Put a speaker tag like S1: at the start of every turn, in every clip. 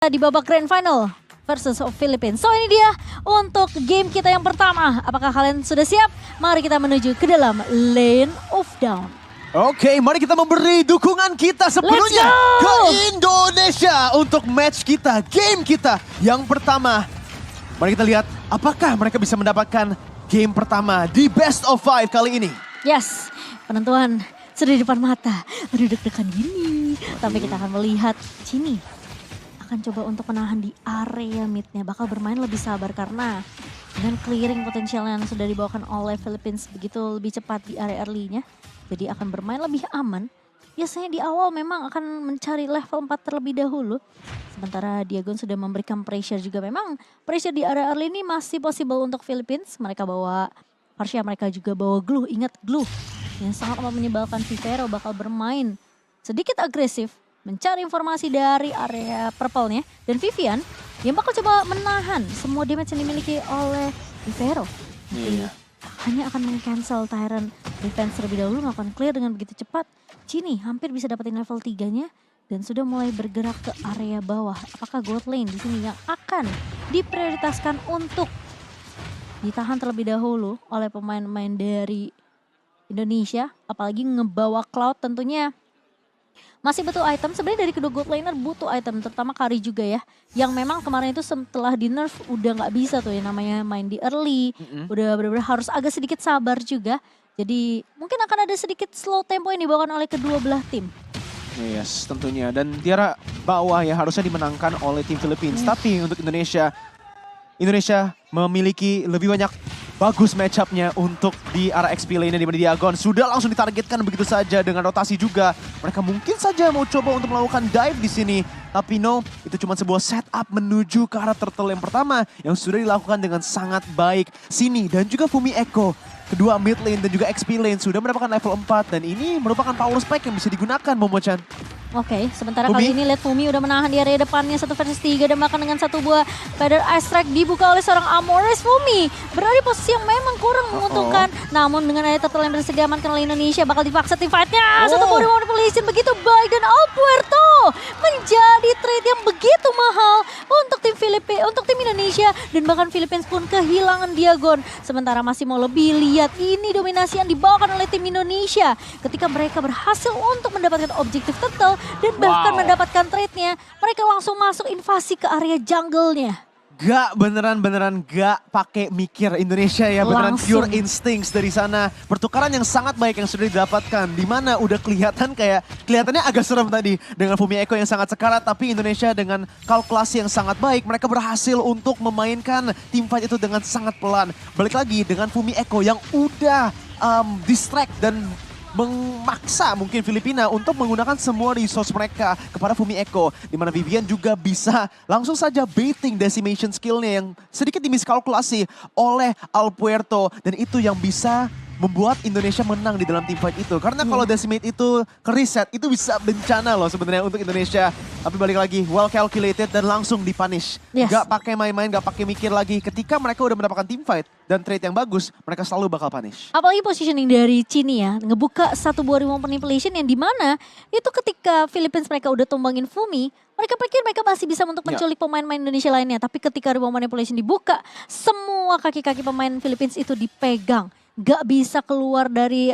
S1: Di babak Grand Final versus Philippines. So ini dia untuk game kita yang pertama. Apakah kalian sudah siap? Mari kita menuju ke dalam Lane of Dawn.
S2: Oke, mari kita memberi dukungan kita sepenuhnya ke Indonesia untuk match kita, game kita yang pertama. Mari kita lihat apakah mereka bisa mendapatkan game pertama di Best of 5 kali ini.
S1: Yes, penentuan sudah di depan mata. Aduh deg-degan gini. Tapi kita akan melihat Cini akan coba untuk menahan di area midnya, bakal bermain lebih sabar karena dengan clearing potensial yang sudah dibawakan oleh Philippines begitu lebih cepat di area early-nya, jadi akan bermain lebih aman. Biasanya di awal memang akan mencari level 4 terlebih dahulu, sementara Diagon sudah memberikan pressure juga. Memang pressure di area early ini masih possible untuk Philippines. Mereka bawa Harsha, mereka juga bawa Glue. Ingat Glue yang sangat menyebalkan. Vivero bakal bermain sedikit agresif, mencari informasi dari area purple-nya. Dan Vivian yang bakal coba menahan semua damage yang dimiliki oleh Vivero. Hanya akan meng-cancel Tyrant defense terlebih dahulu, melakukan clear dengan begitu cepat. Cini hampir bisa dapetin level 3-nya dan sudah mulai bergerak ke area bawah. Apakah gold lane di sini yang akan diprioritaskan untuk ditahan terlebih dahulu oleh pemain-pemain dari Indonesia? Apalagi ngebawa Cloud tentunya masih butuh item. Sebenarnya dari kedua gold laner butuh item, terutama Kari juga ya. Yang memang kemarin itu setelah di nerf udah nggak bisa tuh ya namanya main di early. Udah benar-benar harus agak sedikit sabar juga. Jadi mungkin akan ada sedikit slow tempo yang dibawakan oleh kedua belah tim.
S2: Yes, tentunya. Dan tiara bawah ya harusnya dimenangkan oleh tim Philippines. Tapi untuk Indonesia memiliki lebih banyak bagus match-up-nya untuk di arah XP lane-nya, di mana Diagon sudah langsung ditargetkan begitu saja dengan rotasi juga. Mereka mungkin saja mau coba untuk melakukan dive di sini. Tapi no, itu cuma sebuah setup menuju ke arah turtle yang pertama yang sudah dilakukan dengan sangat baik. Sini dan juga Fumi Echo, kedua mid lane dan juga XP lane sudah mendapatkan level 4. Dan ini merupakan power spike yang bisa digunakan, Momo-chan.
S1: Oke, sementara kali ini lihat Fumi udah menahan di area depannya 1 versus 3 dan bahkan dengan satu buah Feather Ice Strike dibuka oleh seorang Amores. Fumi berada di posisi yang memang kurang menguntungkan. Namun dengan area turtle yang berhasil diamankan oleh Indonesia, bakal dipaksa tim fight-nya. Satu buah manipulation begitu baik dan Alpuerto menjadi trade yang begitu mahal untuk tim Filipina, untuk tim Indonesia, dan bahkan Philippines pun kehilangan Diagon. Sementara masih mau lebih, lihat ini dominasi yang dibawakan oleh tim Indonesia ketika mereka berhasil untuk mendapatkan objektif turtle dan bahkan mendapatkan trade-nya. Mereka langsung masuk invasi ke area jungle-nya.
S2: Gak, beneran gak pakai mikir Indonesia ya, beneran
S1: Langsung.
S2: pure instincts dari sana. Pertukaran yang sangat baik yang sudah didapatkan, di mana udah kelihatannya agak serem tadi dengan Fumi Echo yang sangat sekarat, tapi Indonesia dengan kalkulasi yang sangat baik, mereka berhasil untuk memainkan teamfight itu dengan sangat pelan. Balik lagi dengan Fumi Echo yang udah distract dan memaksa mungkin Filipina untuk menggunakan semua resource mereka kepada Fumi Echo, di mana Vivian juga bisa langsung saja baiting decimation skillnya yang sedikit dimiskalkulasi oleh Alpuerto, dan itu yang bisa membuat Indonesia menang di dalam teamfight itu. Karena kalau decimate itu ke reset, itu bisa bencana loh sebenarnya untuk Indonesia. Tapi balik lagi, well calculated dan langsung dipunish. Gak pakai main-main, gak pakai mikir lagi. Ketika mereka udah mendapatkan teamfight dan trade yang bagus, mereka selalu bakal punish.
S1: Apalagi positioning dari Cini ya, ngebuka satu buah remote manipulation yang dimana itu ketika Philippines mereka udah tumbangin Fumi, mereka pikir mereka masih bisa untuk menculik pemain-pemain Indonesia lainnya. Tapi ketika remote manipulation dibuka, semua kaki-kaki pemain Philippines itu dipegang. Gak bisa keluar dari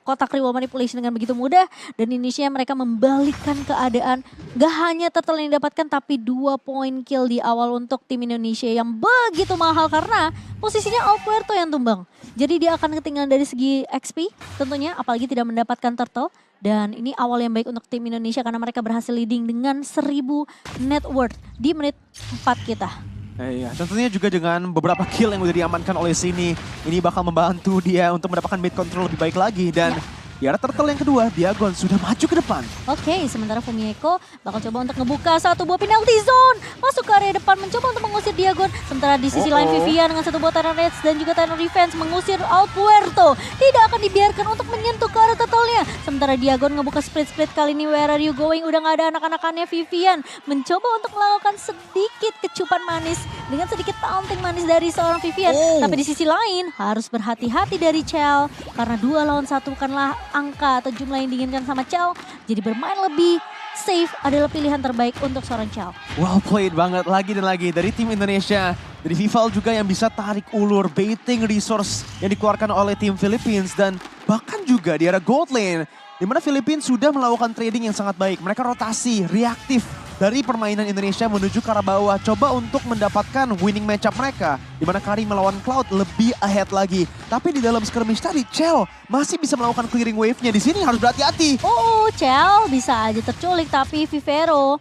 S1: kotak reward manipulation dengan begitu mudah, dan Indonesia mereka membalikkan keadaan. Gak hanya turtle yang didapatkan, tapi 2 point kill di awal untuk tim Indonesia yang begitu mahal karena posisinya Alpuerto yang tumbang. Jadi dia akan ketinggalan dari segi XP tentunya, apalagi tidak mendapatkan turtle. Dan ini awal yang baik untuk tim Indonesia karena mereka berhasil leading dengan 1000 net worth di menit 4 kita.
S2: Iya, tentunya juga dengan beberapa kill yang udah diamankan oleh Sini, ini bakal membantu dia untuk mendapatkan mid control lebih baik lagi. Dan di arah turtle yang kedua, Diagon sudah maju ke depan.
S1: Oke, sementara Fumi Echo bakal coba untuk ngebuka satu buah penalty zone. Masuk ke area depan, mencoba untuk mengusir Diagon. Sementara di sisi lain Vivian dengan satu buah Tyrant Rage dan juga Tyrant Defense mengusir Alpuerto. Tidak akan dibiarkan untuk menyentuh ke arah turtle-nya. Sementara Diagon ngebuka split-split kali ini, where are you going? Udah gak ada anak-anakannya. Vivian mencoba untuk melakukan sedikit kecupan manis dengan sedikit taunting manis dari seorang Vivian. Tapi di sisi lain harus berhati-hati dari Chell karena 2 lawan 1 bukanlah angka atau jumlah yang diinginkan sama Chow. Jadi bermain lebih Save adalah pilihan terbaik untuk seorang Chow.
S2: Well played banget lagi dan lagi dari tim Indonesia. Dari Vival juga yang bisa tarik ulur, baiting resource yang dikeluarkan oleh tim Philippines. Dan bahkan juga di area gold lane, di mana Philippines sudah melakukan trading yang sangat baik. Mereka rotasi, reaktif dari permainan Indonesia menuju ke arah bawah. Coba untuk mendapatkan winning matchup mereka. Di mana Kari melawan Cloud lebih ahead lagi. Tapi di dalam skirmish tadi, Chell masih bisa melakukan clearing wave-nya. Di sini harus berhati-hati.
S1: Oh, Chow bisa aja terculik tapi Vivero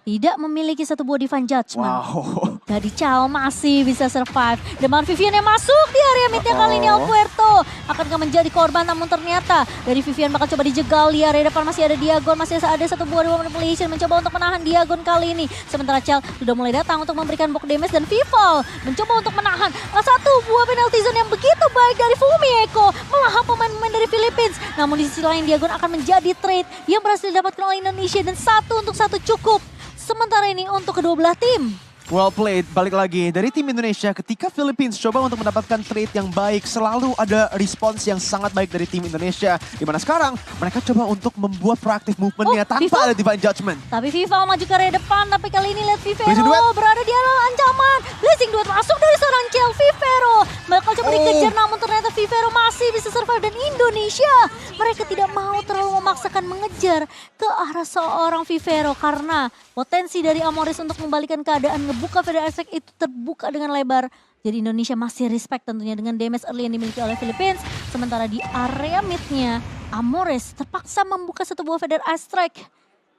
S1: tidak memiliki satu buah divine judgment.
S2: Wow.
S1: Jadi Chow masih bisa survive. Dengan Vivian yang masuk di area midnya kali ini Alpuerto. Akankah menjadi korban, namun ternyata dari Vivian bakal coba dijegal. Di area depan masih ada Diagon, masih ada satu buah Reward Manipulation. Mencoba untuk menahan Diagon kali ini. Sementara Chow sudah mulai datang untuk memberikan block damage. Dan Vival mencoba untuk menahan satu buah penalty zone yang begitu baik dari Fumi Eko. Melahap pemain-pemain dari Philippines. Namun di sisi lain Diagon akan menjadi trade yang berhasil didapatkan oleh Indonesia. Dan 1-1 cukup. Sementara ini untuk kedua belah tim.
S2: Well played, balik lagi dari tim Indonesia. Ketika Philippines coba untuk mendapatkan trade yang baik, selalu ada respons yang sangat baik dari tim Indonesia. Dimana sekarang mereka coba untuk membuat proactive movementnya tanpa ada divine judgment.
S1: Tapi Vival maju ke area depan, tapi kali ini lihat
S2: Blazing
S1: Vivero
S2: Duet.
S1: berada di area ancaman. Blazing Duet masuk dari seorang Chell. Vivero bakal coba dikejar, namun ternyata Vivero masih bisa survive. Dan Indonesia, mereka tidak mau terlalu memaksakan mengejar ke arah seorang Vivero. Karena potensi dari Amoris untuk membalikan keadaan ngebuka Feder Aspect itu terbuka dengan lebar. Jadi Indonesia masih respect tentunya dengan damage early yang dimiliki oleh Philippines. Sementara di area midnya, Amoris terpaksa membuka satu buah Feder Aspect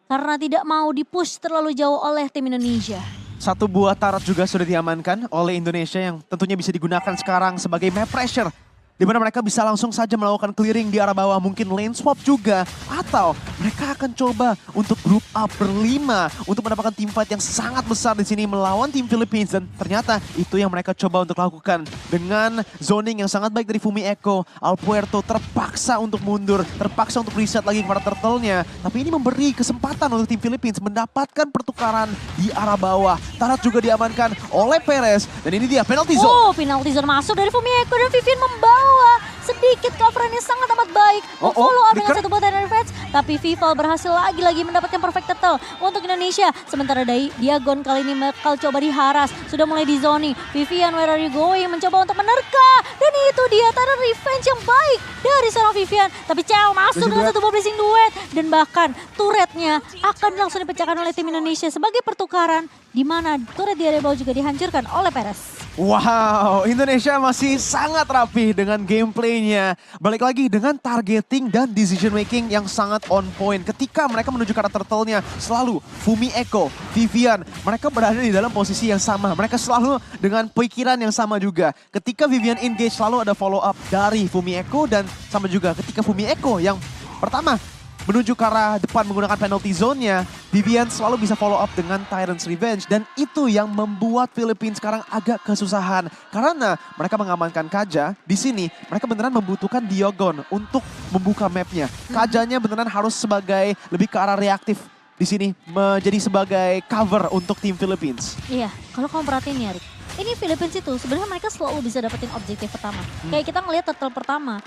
S1: karena tidak mau dipush terlalu jauh oleh tim Indonesia.
S2: Satu buah turret juga sudah diamankan oleh Indonesia yang tentunya bisa digunakan sekarang sebagai map pressure. Di mana mereka bisa langsung saja melakukan clearing di arah bawah, mungkin lane swap juga. Atau mereka akan coba untuk group up berlima untuk mendapatkan team fight yang sangat besar di sini melawan tim Philippines. Dan ternyata itu yang mereka coba untuk lakukan. Dengan zoning yang sangat baik dari Fumi Eko, Alpuerto terpaksa untuk mundur, terpaksa untuk reset lagi kepada turtle-nya. Tapi ini memberi kesempatan untuk tim Philippines mendapatkan pertukaran di arah bawah. Tarat juga diamankan oleh Perez. Dan ini dia penalty zone.
S1: Oh, penalty zone masuk dari Fumi Eko dan Vivian membawa sedikit coverannya sangat amat baik. Follow up dengan satu buat Revenge. Tapi Vival berhasil lagi-lagi mendapatkan perfect turtle untuk Indonesia. Sementara dari Diagon kali ini bakal coba diharas. Sudah mulai di zoning. Vivian, where are you going? Mencoba untuk menerka. Dan itu dia tanda revenge yang baik dari seorang Vivian. Tapi Chow masuk dengan satu buah Blazing Duet. Dan bahkan turretnya akan langsung dipecahkan oleh tim Indonesia sebagai pertukaran. Di mana turret di area bawah juga dihancurkan oleh Perez.
S2: Wow, Indonesia masih sangat rapi dengan gameplaynya. Balik lagi dengan targeting dan decision making yang sangat on point. Ketika mereka menuju ke arah turtle-nya, selalu Fumi Eko, Vivian, mereka berada di dalam posisi yang sama. Mereka selalu dengan pikiran yang sama juga. Ketika Vivian engage, selalu ada follow up dari Fumi Eko. Dan sama juga ketika Fumi Eko yang pertama menuju ke arah depan menggunakan penalty zone-nya, Vivian selalu bisa follow up dengan Tyrant's Revenge. Dan itu yang membuat Philippines sekarang agak kesusahan. Karena mereka mengamankan Kaja, di sini mereka beneran membutuhkan Diagon untuk membuka mapnya. Kajanya beneran harus sebagai lebih ke arah reaktif. Di sini menjadi sebagai cover untuk tim Philippines.
S1: Iya, kalau kamu perhatiin ya Rik, ini Philippines itu sebenarnya mereka selalu bisa dapetin objektif pertama. Kayak kita ngelihat turtle pertama,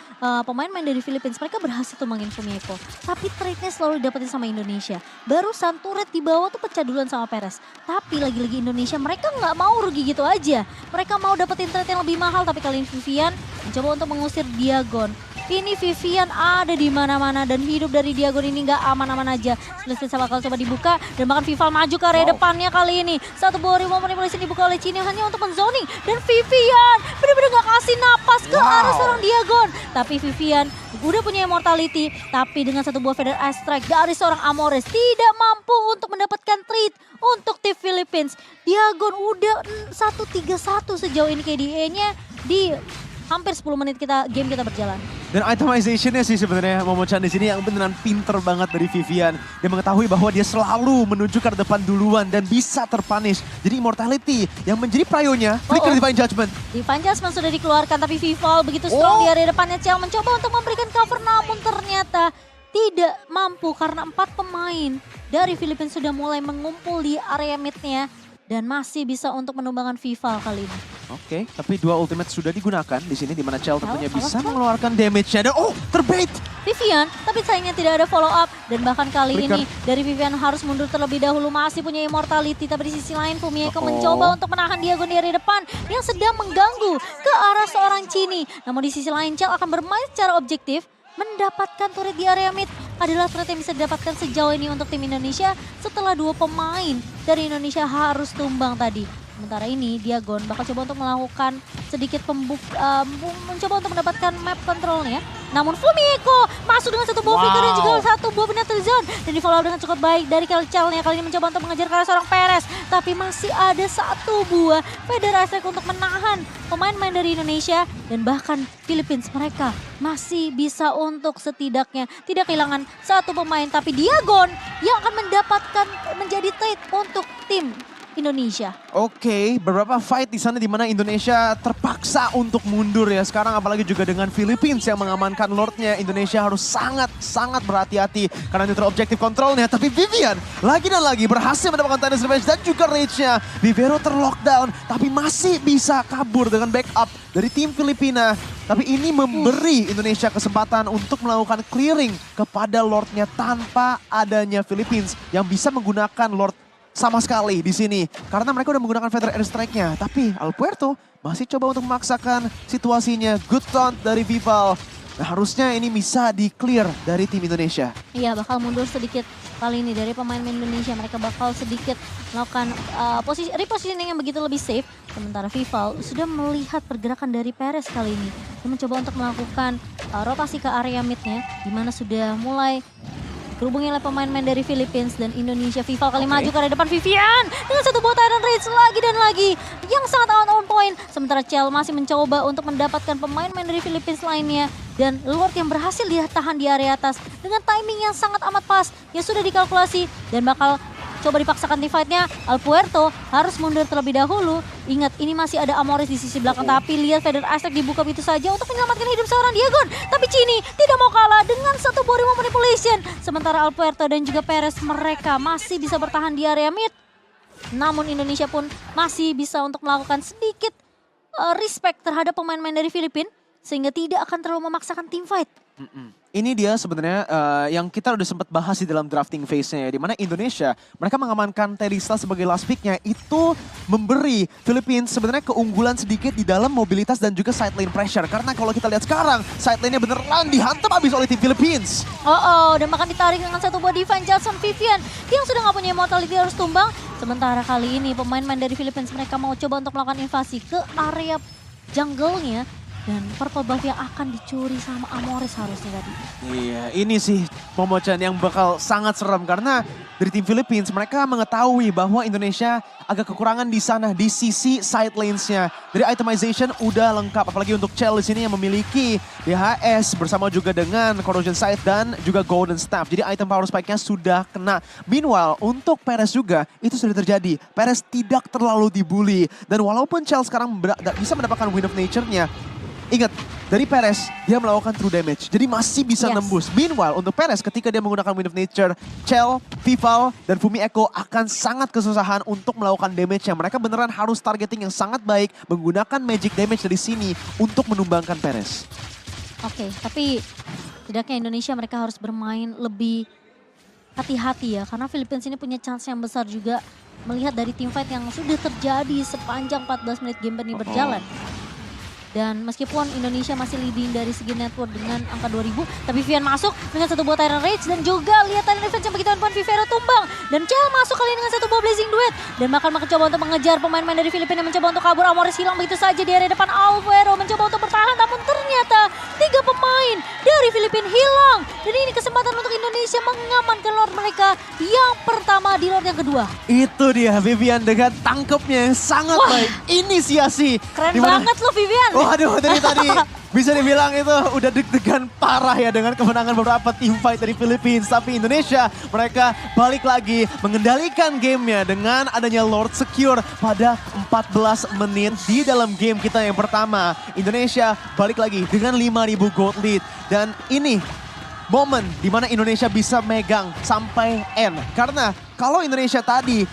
S1: pemain-pemain dari Philippines mereka berhasil tumbangin Fumi Eko. Tapi trade-nya selalu didapetin sama Indonesia. Barusan turret di bawah tuh pecah duluan sama Perez. Tapi lagi-lagi Indonesia mereka nggak mau rugi gitu aja. Mereka mau dapetin trade yang lebih mahal, tapi kali ini Vivian mencoba untuk mengusir Diagon. Ini Vivian ada di mana-mana dan hidup dari Diagon ini nggak aman-aman aja. Split bakal coba dibuka dan bahkan Vival maju ke area depannya kali ini. Satu buah Reward Manipulation dibuka oleh Cini hanya untuk menzoning. Dan Vivian bener-bener nggak kasih napas ke arah seorang Diagon. Tapi Vivian udah punya immortality, tapi dengan satu buah Feder Strike dari seorang Amores tidak mampu untuk mendapatkan treat untuk tim Philippines. Diagon udah 1-3-1 sejauh ini KDA-nya di hampir 10 menit game kita berjalan.
S2: Dan itemization-nya sih sebenarnya Momochan di sini yang beneran pinter banget dari Vivian. Dia mengetahui bahwa dia selalu menuju ke depan duluan dan bisa terpunish. Jadi immortality yang menjadi prayonya, flicker Divine Judgment.
S1: Divine Judgment sudah dikeluarkan tapi Vival begitu strong di area depannya. Chell mencoba untuk memberikan cover namun ternyata tidak mampu karena 4 pemain dari Filipina sudah mulai mengumpul di area mid-nya. Dan masih bisa untuk menumbangkan Vival kali ini.
S2: Oke, tapi dua ultimate sudah digunakan di sini di mana Chell tentunya bisa mengeluarkan damage-nya. Dan terbait!
S1: Vivian, tapi sayangnya tidak ada follow up. Dan bahkan kali
S2: Flicker.
S1: ini dari Vivian harus mundur terlebih dahulu, masih punya immortality. Tapi di sisi lain Fumi Eko mencoba untuk menahan Diagon di area depan yang sedang mengganggu ke arah seorang Chini. Namun di sisi lain Chell akan bermain secara objektif, mendapatkan turret di area mid adalah turret yang bisa didapatkan sejauh ini untuk tim Indonesia setelah 2 pemain dari Indonesia harus tumbang tadi. Sementara ini Diagon bakal coba untuk melakukan sedikit mencoba untuk mendapatkan map controlnya. Namun Fumi Eko masuk dengan satu buah flicker dan juga satu buah penetral zone. Dan di follow up dengan cukup baik dari Kelcel-nya. Kali ini mencoba untuk mengejar ke arah seorang Perez. Tapi masih ada satu buah Federasi untuk menahan pemain-pemain dari Indonesia. Dan bahkan Philippines mereka masih bisa untuk setidaknya tidak kehilangan satu pemain. Tapi Diagon yang akan mendapatkan menjadi trade untuk tim Indonesia.
S2: Oke, beberapa fight di sana di mana Indonesia terpaksa untuk mundur ya. Sekarang apalagi juga dengan Philippines yang mengamankan Lordnya, Indonesia harus sangat berhati-hati karena neutral objektif kontrolnya. Tapi Vivian lagi dan lagi berhasil mendapatkan Tennis Revenge dan juga rage-nya. Vivero terlockdown tapi masih bisa kabur dengan backup dari tim Filipina. Tapi ini memberi Indonesia kesempatan untuk melakukan clearing kepada Lordnya tanpa adanya Philippines yang bisa menggunakan Lord sama sekali di sini. Karena mereka udah menggunakan Feather Airstrike-nya. Tapi Alpuerto masih coba untuk memaksakan situasinya. Good taunt dari Vival. Nah harusnya ini bisa di-clear dari tim Indonesia.
S1: Iya, bakal mundur sedikit kali ini dari pemain Indonesia. Mereka bakal sedikit melakukan repositioning yang begitu lebih safe. Sementara Vival sudah melihat pergerakan dari Perez kali ini. Dia mencoba untuk melakukan rotasi ke area mid-nya. Di mana sudah mulai kerubungi oleh pemain-pemain dari Philippines dan Indonesia. Vival kali maju ke arah depan Vivian dengan satu buah Tyrant Rage lagi dan lagi yang sangat on point. Sementara Chell masih mencoba untuk mendapatkan pemain-pemain dari Philippines lainnya dan Lord yang berhasil ditahan di area atas dengan timing yang sangat amat pas yang sudah dikalkulasi dan bakal coba dipaksakan di fight-nya. Alpuerto harus mundur terlebih dahulu. Ingat, ini masih ada Amoris di sisi belakang. Tapi lihat Feather Aztec dibuka begitu saja untuk menyelamatkan hidup seorang Diagon. Tapi Chini tidak mau kalah dengan satu buah remote manipulation. Sementara Alpuerto dan juga Perez mereka masih bisa bertahan di area mid. Namun Indonesia pun masih bisa untuk melakukan sedikit respect terhadap pemain-pemain dari Filipina. Sehingga tidak akan terlalu memaksakan team fight.
S2: Ini dia sebenarnya yang kita udah sempat bahas di dalam drafting phase-nya ya. Di mana Indonesia, mereka mengamankan Teresa sebagai last pick-nya. Itu memberi Philippines sebenarnya keunggulan sedikit di dalam mobilitas dan juga side lane pressure. Karena kalau kita lihat sekarang, side lane-nya beneran dihantam habis oleh tim Philippines.
S1: Dan bahkan ditarik dengan satu buah Divine Jason Vivian yang sudah nggak punya immortality harus tumbang. Sementara kali ini pemain-pemain dari Philippines mereka mau coba untuk melakukan invasi ke area jungle-nya. Dan purple buff yang akan dicuri sama Amoris harusnya tadi.
S2: Iya, ini sih Momochan yang bakal sangat serem karena dari tim Philippines mereka mengetahui bahwa Indonesia agak kekurangan di sana di sisi side lanes-nya. Dari itemization udah lengkap, apalagi untuk Chell di sini yang memiliki DHS bersama juga dengan Corrosion Sight dan juga Golden Staff. Jadi item power spike-nya sudah kena. Meanwhile, untuk Perez juga itu sudah terjadi. Perez tidak terlalu dibully dan walaupun Chell sekarang bisa mendapatkan Wind of Nature-nya, ingat, dari Perez, dia melakukan true damage. Jadi masih bisa nembus. Meanwhile, untuk Perez ketika dia menggunakan Wind of Nature, Chell, Vival, dan Fumi Eko akan sangat kesusahan untuk melakukan damage yang mereka beneran harus targeting yang sangat baik, menggunakan magic damage dari sini untuk menumbangkan Perez.
S1: Oke, tapi tidaknya Indonesia mereka harus bermain lebih hati-hati ya. Karena Philippines ini punya chance yang besar juga melihat dari teamfight yang sudah terjadi sepanjang 14 menit game ini berjalan. Dan meskipun Indonesia masih leading dari segi network dengan angka 2000, tapi Vivian masuk dengan satu buah Tyrant Rage dan juga lihat Tyrant Rage yang begitu on Vivero tumbang. Dan Chell masuk kali ini dengan satu buah Blazing Duet. Dan bakal mencoba untuk mengejar pemain-pemain dari Filipina yang mencoba untuk kabur. Amoris hilang begitu saja di area depan. Alvaro mencoba untuk bertahan, namun ternyata 3 pemain dari Filipina hilang. Dan ini kesempatan untuk Indonesia mengamankan Lord mereka yang pertama di Lord yang kedua.
S2: Itu dia Vivian dengan tangkepnya yang sangat baik. Inisiasi.
S1: Keren banget loh Vivian.
S2: Waduh, dari tadi bisa dibilang itu udah deg-degan parah ya dengan kemenangan beberapa team fight dari Philippines. Tapi Indonesia, mereka balik lagi mengendalikan gamenya dengan adanya Lord Secure pada 14 menit di dalam game kita yang pertama. Indonesia balik lagi dengan 5.000 gold lead. Dan ini momen dimana Indonesia bisa megang sampai end. Karena kalau Indonesia tadi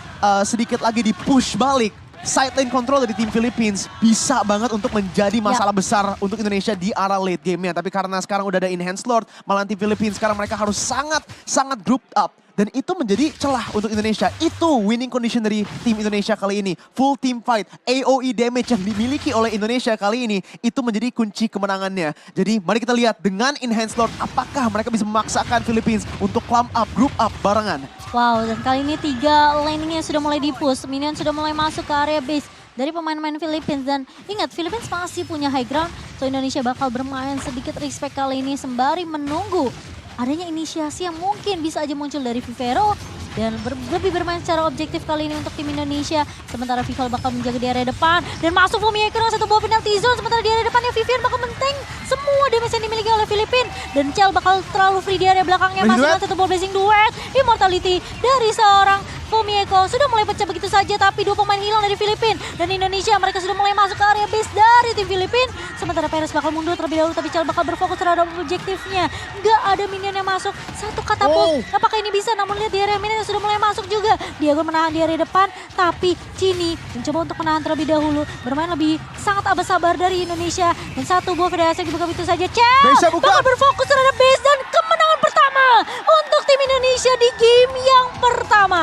S2: sedikit lagi di push balik, side lane control dari tim Philippines bisa banget untuk menjadi masalah besar untuk Indonesia di arah late game-nya. Tapi karena sekarang udah ada Enhanced Lord, malah tim Philippines sekarang mereka harus sangat grouped up. Dan itu menjadi celah untuk Indonesia. Itu winning condition dari tim Indonesia kali ini. Full team fight, AOE damage yang dimiliki oleh Indonesia kali ini, itu menjadi kunci kemenangannya. Jadi mari kita lihat dengan Enhanced Lord, apakah mereka bisa memaksakan Philippines untuk climb up, group up barengan.
S1: Wow, dan kali ini 3 laningnya sudah mulai di-push. Minion sudah mulai masuk ke area base dari pemain-pemain Philippines. Dan ingat, Philippines masih punya high ground. So Indonesia bakal bermain sedikit respect kali ini sembari menunggu adanya inisiasi yang mungkin bisa aja muncul dari Vivero. Dan lebih bermain secara objektif kali ini untuk tim Indonesia. Sementara Vival bakal menjaga di area depan. Dan masuk Fumi Eko dengan satu buah penalty zone. Sementara di area depannya Vivian bakal menteng semua damage yang dimiliki oleh Filipina. Dan Chell bakal terlalu free di area belakangnya. Masih dengan satu buah blazing duet. Immortality dari seorang Fumi Eko sudah mulai pecah begitu saja. Tapi 2 pemain hilang dari Filipina. Dan Indonesia mereka sudah mulai masuk ke area base dari tim Filipina. Sementara Perez bakal mundur terlebih dahulu. Tapi Chell bakal berfokus terhadap objektifnya. Gak ada minion yang masuk. Satu katapult. Apakah ini bisa? Namun lihat di area minion sudah mulai masuk juga. Diago menahan di area depan, tapi Cini mencoba untuk menahan terlebih dahulu. Bermain lebih sangat sabar dari Indonesia. Dan satu buah federasi dibuka begitu saja. Chell bakal berfokus terhadap base dan kemenangan pertama untuk tim Indonesia di game yang pertama.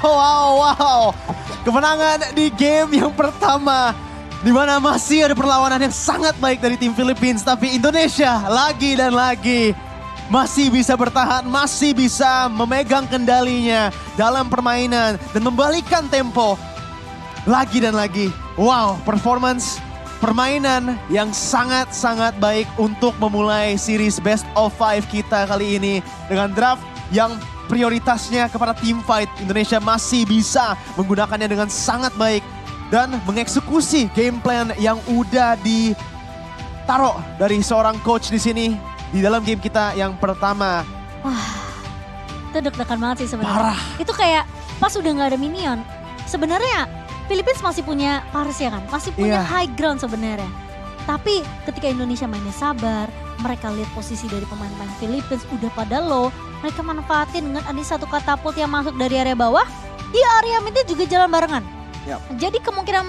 S2: Wow. Kemenangan di game yang pertama. Di mana masih ada perlawanan yang sangat baik dari tim Philippines. Tapi Indonesia lagi dan lagi masih bisa bertahan, masih bisa memegang kendalinya dalam permainan dan membalikkan tempo lagi dan lagi. Wow, performance permainan yang sangat-sangat baik untuk memulai series best of 5 kita kali ini dengan draft yang prioritasnya kepada team fight. Indonesia masih bisa menggunakannya dengan sangat baik dan mengeksekusi game plan yang udah ditaruh dari seorang coach di sini. Di dalam game kita yang pertama.
S1: Wah, itu deg-degan banget sih sebenarnya.
S2: Parah.
S1: Itu kayak pas udah nggak ada minion. Sebenarnya Philippines masih punya Paris ya kan? Masih punya high ground sebenarnya. Tapi ketika Indonesia mainnya sabar, mereka lihat posisi dari pemain-pemain Philippines udah pada low. Mereka manfaatin dengan ada satu katapult yang masuk dari area bawah. Di area midnya juga jalan barengan. Jadi kemungkinan